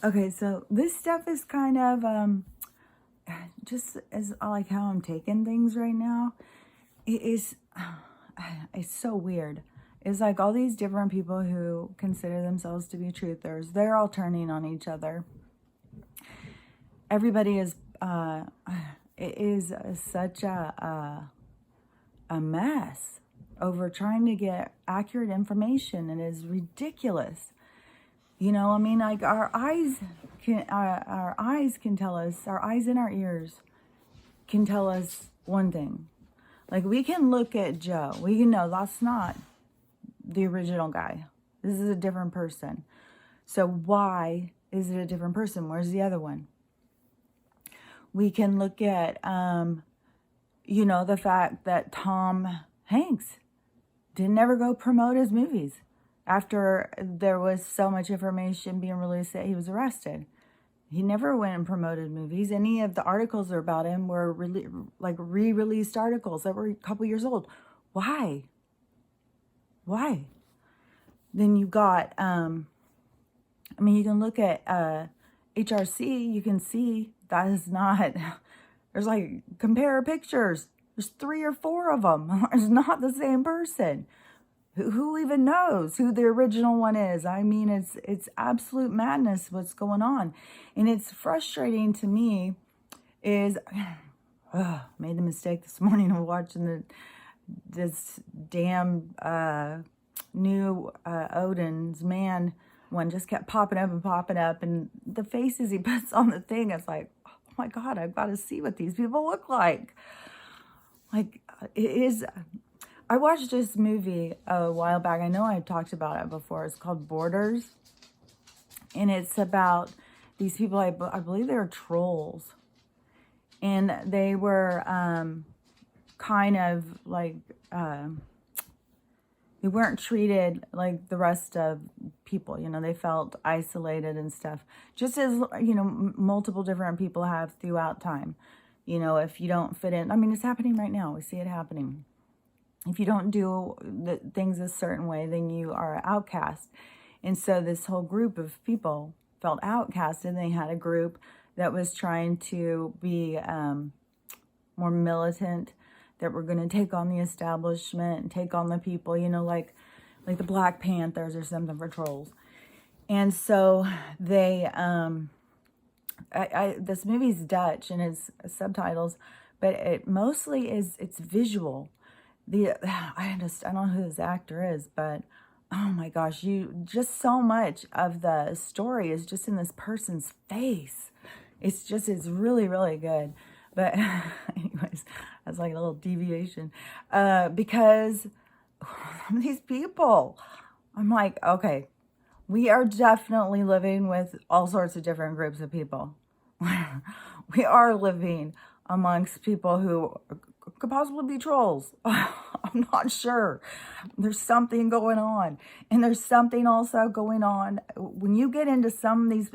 Okay, so this stuff is kind of just as I like how I'm taking things right now. It is it's so weird. It's like all these different people who consider themselves to be truthers, they're all turning on each other. Everybody is it is such a mess over trying to get accurate information. It is ridiculous. You know, I mean, like our eyes can tell us, our eyes and our ears can tell us one thing. Like we can look at Joe, we can know that's not the original guy. This is a different person. So why is it a different person? Where's the other one? We can look at, you know, the fact that Tom Hanks didn't ever go promote his movies after there was so much information being released that he was arrested. He never went and promoted movies. Any of the articles about him were re-released articles that were a couple years old. Why? Why? Then you got, I mean, you can look at HRC. You can see that is not, there's like, compare pictures. There's 3 or 4 of them. It's not the same person. Who even knows who the original one is? I mean, it's absolute madness what's going on. And it's frustrating to me is, made the mistake this morning of watching this damn new Odin's man one just kept popping up and popping up. And the faces he puts on the thing, it's like, oh my God, I've got to see what these people look like. Like, it is... I watched this movie a while back. I know I've talked about it before. It's called Borders. And it's about these people, I believe they were trolls. And they were kind of like, they weren't treated like the rest of people. You know, they felt isolated and stuff. Just as, you know, multiple different people have throughout time. You know, if you don't fit in. I mean, it's happening right now. We see it happening. If you don't do the things a certain way, then you are an outcast. And so this whole group of people felt outcast, and they had a group that was trying to be more militant, that were going to take on the establishment and take on the people, you know, like the Black Panthers or something for trolls. And so they, this movie's Dutch and it's subtitles, but it mostly it's visual. I don't know who this actor is, but oh my gosh, just so much of the story is just in this person's face. It's really, really good. But anyways, that's like a little deviation. Because some of these people, I'm like, okay, we are definitely living with all sorts of different groups of people. We are living amongst people who could possibly be trolls. I'm not sure. There's something going on. And there's something also going on when you get into some of these.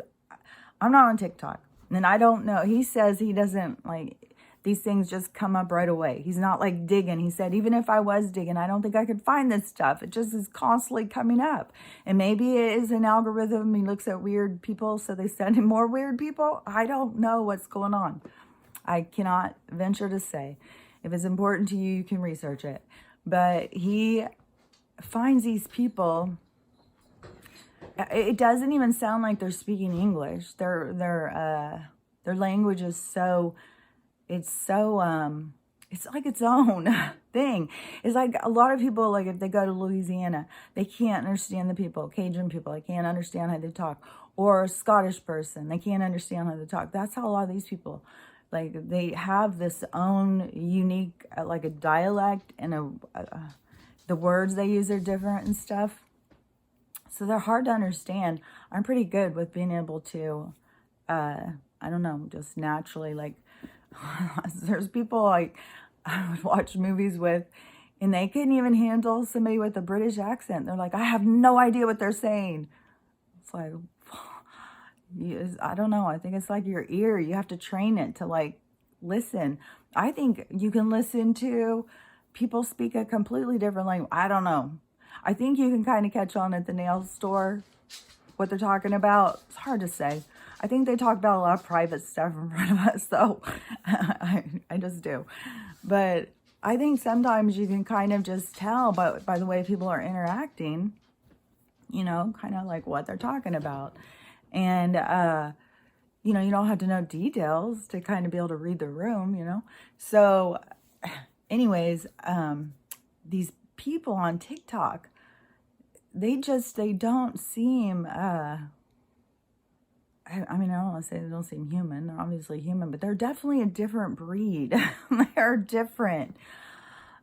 I'm not on TikTok, and I don't know. He says he doesn't like these things just come up right away. He's not like digging. He said, even if I was digging, I don't think I could find this stuff. It just is constantly coming up. And maybe it is an algorithm. He looks at weird people, so they send him more weird people. I don't know what's going on. I cannot venture to say. If it's important to you, you can research it. But he finds these people. It doesn't even sound like they're speaking English. Their language is so. It's like its own thing. It's like a lot of people, like if they go to Louisiana, they can't understand the people, Cajun people. They can't understand how they talk. Or a Scottish person, they can't understand how they talk. That's how a lot of these people. Like they have this own unique, like a dialect, and the words they use are different and stuff. So they're hard to understand. I'm pretty good with being able to, I don't know, just naturally, like, there's people like I would watch movies with, and they couldn't even handle somebody with a British accent. They're like, I have no idea what they're saying. It's like, I don't know. I think it's like your ear. You have to train it to like listen. I think you can listen to people speak a completely different language. I don't know. I think you can kind of catch on at the nail store what they're talking about. It's hard to say. I think they talk about a lot of private stuff in front of us, though. I just do. But I think sometimes you can kind of just tell by the way people are interacting, you know, kind of like what they're talking about. And, you know, you don't have to know details to kind of be able to read the room, you know. So anyways, these people on TikTok, they don't seem, I mean, I don't want to say they don't seem human. They're obviously human, but they're definitely a different breed. They're different.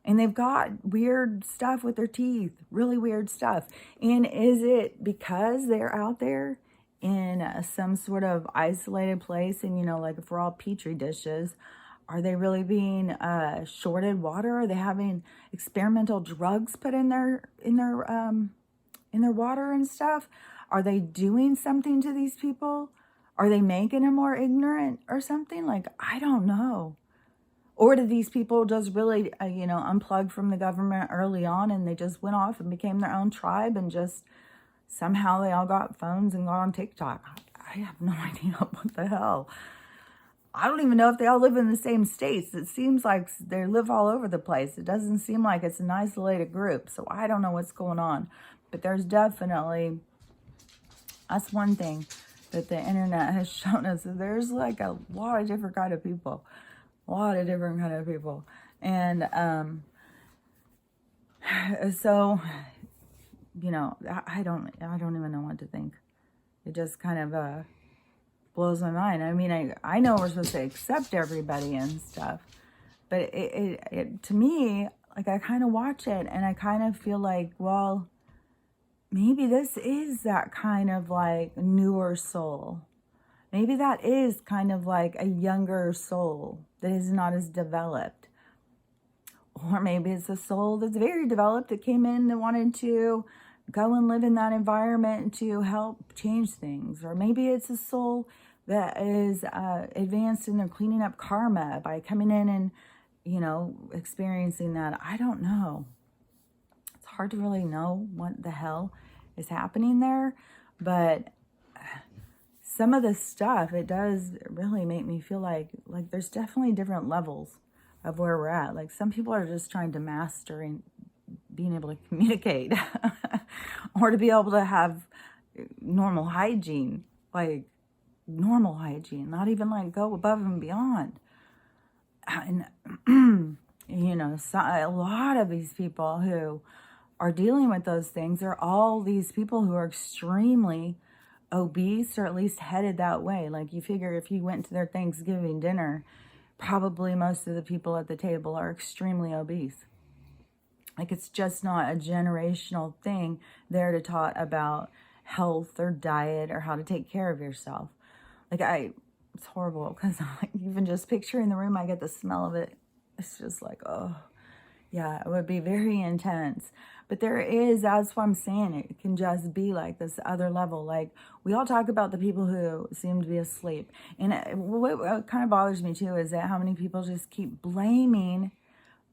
And they've got weird stuff with their teeth, really weird stuff. And is it because they're out there in some sort of isolated place? And, you know, like if we're all petri dishes, are they really being shorted water? Are they having experimental drugs put in their water and stuff? Are they doing something to these people? Are they making them more ignorant or something? Like, I don't know. Or did these people just really, you know, unplug from the government early on and they just went off and became their own tribe and just somehow they all got phones and got on TikTok? I have no idea what the hell. I don't even know if they all live in the same states. It seems like they live all over the place. It doesn't seem like it's an isolated group. So I don't know what's going on. But there's definitely, that's one thing that the internet has shown us. There's like a lot of different kind of people. And so, you know, I don't even know what to think. It just kind of blows my mind. I mean, I know we're supposed to accept everybody and stuff, but it to me, like, I kind of watch it and I kind of feel like, well, maybe this is that kind of like newer soul. Maybe that is kind of like a younger soul that is not as developed. Or maybe it's a soul that's very developed that came in and wanted to go and live in that environment to help change things. Or maybe it's a soul that is advanced in their cleaning up karma by coming in and, you know, experiencing that. I don't know. It's hard to really know what the hell is happening there. But some of the stuff, it does really make me feel like there's definitely different levels of where we're at. Like some people are just trying to master and being able to communicate or to be able to have normal hygiene, like normal hygiene, not even like go above and beyond. And, you know, so a lot of these people who are dealing with those things are all these people who are extremely obese or at least headed that way. Like you figure if you went to their Thanksgiving dinner, probably most of the people at the table are extremely obese. Like it's just not a generational thing there to talk about health or diet or how to take care of yourself. Like it's horrible because even just picturing the room, I get the smell of it. It's just like, oh, yeah, it would be very intense. But there is, that's what I'm saying. It can just be like this other level. Like we all talk about the people who seem to be asleep. And what kind of bothers me too is that how many people just keep blaming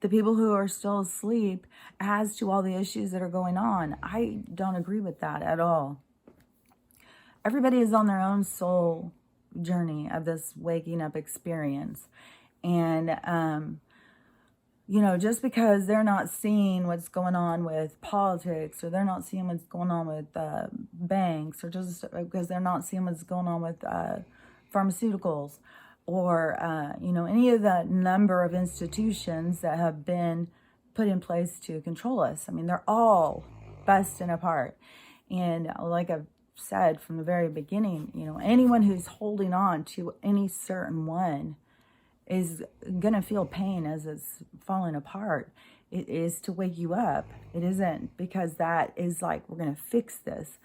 the people who are still asleep as to all the issues that are going on. I don't agree with that at all. Everybody is on their own soul journey of this waking up experience. And, you know, just because they're not seeing what's going on with politics or they're not seeing what's going on with banks or just because they're not seeing what's going on with pharmaceuticals or, you know, any of the number of institutions that have been put in place to control us. I mean, they're all busting apart. And like I've said from the very beginning, you know, anyone who's holding on to any certain one is going to feel pain as it's falling apart. It is to wake you up. It isn't because that is like, we're going to fix this.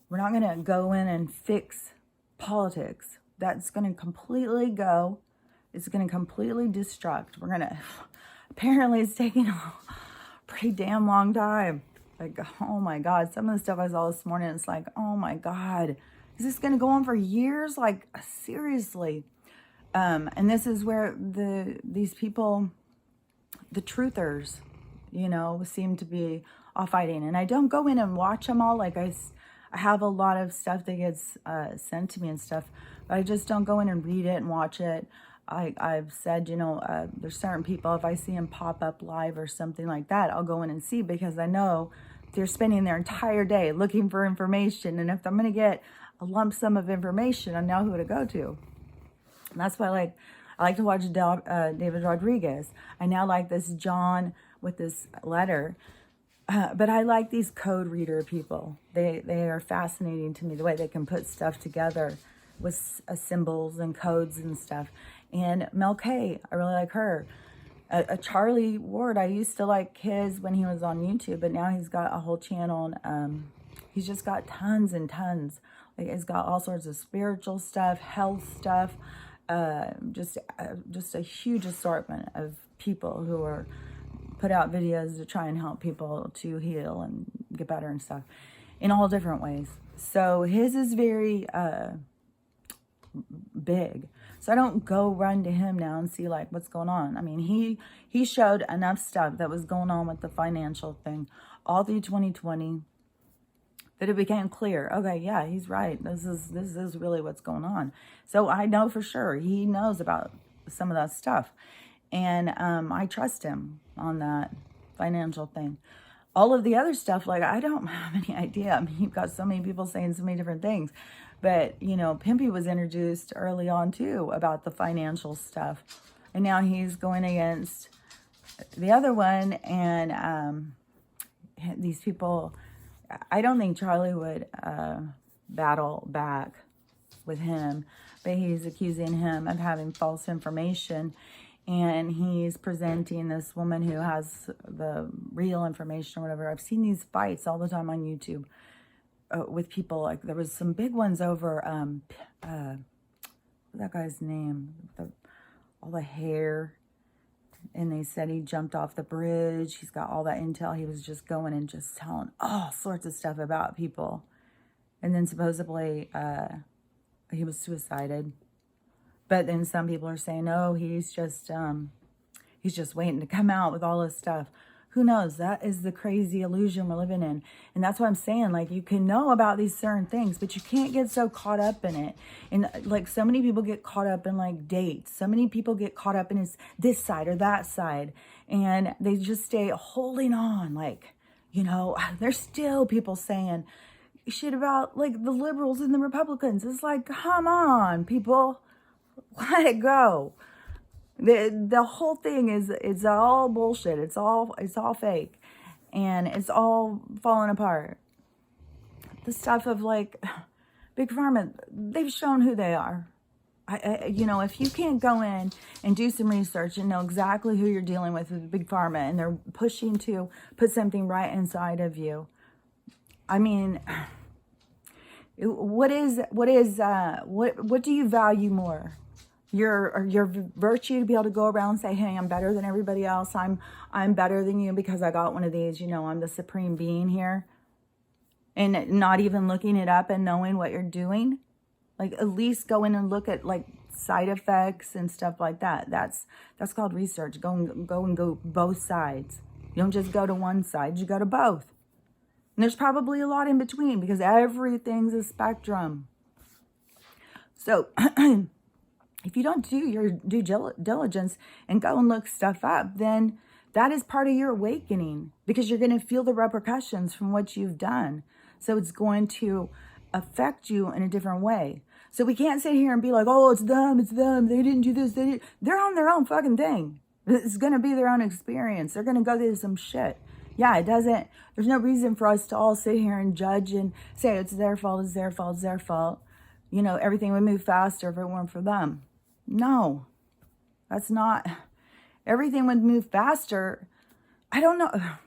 We're not going to go in and fix politics. That's going to completely go. It's going to completely destruct. We're going to, apparently it's taking a pretty damn long time. Like, oh my God, some of the stuff I saw this morning, it's like, oh my God, is this going to go on for years? Like, seriously. And this is where these people, the truthers, you know, seem to be all fighting. And I don't go in and watch them all. Like I I have a lot of stuff that gets sent to me and stuff, but I just don't go in and read it and watch it. I've said, you know, there's certain people, if I see them pop up live or something like that, I'll go in and see, because I know they're spending their entire day looking for information. And if I'm going to get a lump sum of information, I know who to go to. And that's why I like to watch David Rodriguez. I now like this John with this letter. But I like these code reader people. They are fascinating to me, the way they can put stuff together with symbols and codes and stuff. And Mel K, I really like her. Charlie Ward, I used to like his when he was on YouTube, but now he's got a whole channel. And, he's just got tons and tons. Like, he's got all sorts of spiritual stuff, health stuff, just a huge assortment of people who are put out videos to try and help people to heal and get better and stuff in all different ways. So his is very big. So I don't go run to him now and see like what's going on. I mean, he showed enough stuff that was going on with the financial thing all through 2020 that it became clear. Okay, yeah, he's right. This is really what's going on. So I know for sure he knows about some of that stuff. And I trust him on that financial thing. All of the other stuff, like, I don't have any idea. I mean, you've got so many people saying so many different things. But, you know, Pimpy was introduced early on, too, about the financial stuff. And now he's going against the other one. And these people, I don't think Charlie would battle back with him. But he's accusing him of having false information. And he's presenting this woman who has the real information or whatever. I've seen these fights all the time on YouTube with people. Like, there was some big ones over, what's that guy's name? All the hair. And they said he jumped off the bridge. He's got all that intel. He was just going and just telling all sorts of stuff about people. And then supposedly he was suicided. But then some people are saying, oh, he's just waiting to come out with all this stuff. Who knows? That is the crazy illusion we're living in. And that's what I'm saying. Like, you can know about these certain things, but you can't get so caught up in it. And like, so many people get caught up in like dates. So many people get caught up in this side or that side. And they just stay holding on. Like, you know, there's still people saying shit about like the liberals and the Republicans. It's like, come on, people. Let it go. The whole thing is all bullshit. It's all fake, and it's all falling apart. The stuff of like Big Pharma, they've shown who they are. You know, if you can't go in and do some research and know exactly who you're dealing with Big Pharma, and they're pushing to put something right inside of you, I mean, what do you value more? Your virtue to be able to go around and say, hey, I'm better than everybody else. I'm better than you because I got one of these, you know, I'm the supreme being here. And not even looking it up and knowing what you're doing. Like, at least go in and look at like side effects and stuff like that. That's called research. Go both sides. You don't just go to one side, you go to both. And there's probably a lot in between, because everything's a spectrum. So if you don't do your due diligence and go and look stuff up, then that is part of your awakening, because you're going to feel the repercussions from what you've done. So it's going to affect you in a different way. So we can't sit here and be like, oh, it's them. They didn't do this. They're on their own fucking thing. It's going to be their own experience. They're going to go through some shit. Yeah, there's no reason for us to all sit here and judge and say it's their fault, it's their fault, it's their fault. You know, everything would move faster if it weren't for them. No, that's not. Everything would move faster. I don't know. I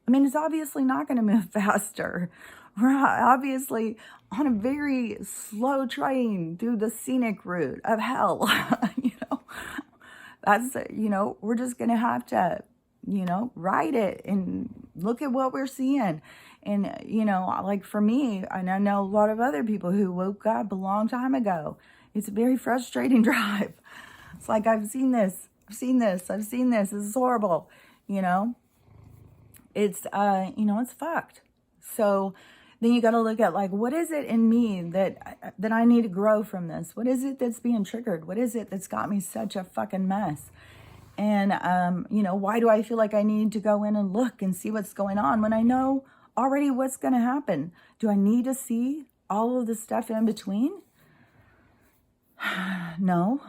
mean, it's obviously not going to move faster. We're obviously on a very slow train through the scenic route of hell. You know, we're just going to have to, ride it and look at what we're seeing. And, like for me, and I know a lot of other people who woke up a long time ago. It's a very frustrating drive. It's like, I've seen this. This is horrible. It's, it's fucked. So then you got to look at like, what is it in me that I need to grow from this? What is it that's being triggered? What is it that's got me such a fucking mess? And, you know, why do I feel like I need to go in and look and see what's going on when I know already what's going to happen? Do I need to see all of the stuff in between? No.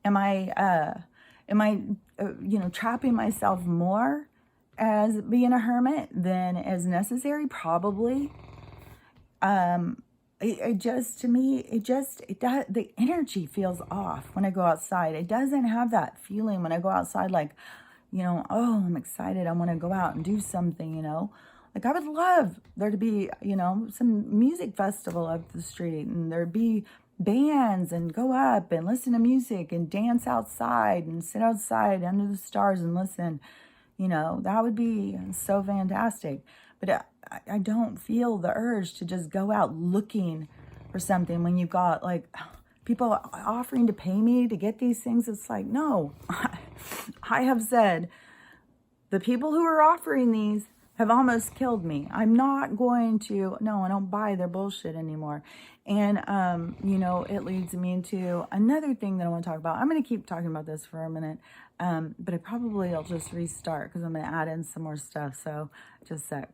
Am I, you know, trapping myself more as being a hermit than as necessary? Probably. It just, to me, it does, the energy feels off when I go outside. It doesn't have that feeling when I go outside, like, you know, oh, I'm excited. I want to go out and do something, you know. Like, I would love there to be, you know, some music festival up the street, and there'd be bands, and go up and listen to music and dance outside and sit outside under the stars and listen. You know, that would be so fantastic. But I don't feel the urge to just go out looking for something when you've got like people offering to pay me to get these things. It's like, no, I have said the people who are offering these have almost killed me. I'm not going to, no, I don't buy their bullshit anymore. And, you know, it leads me into another thing that I want to talk about. I'm going to keep talking about this for a minute, but I'll just restart because I'm going to add in some more stuff. So just a sec.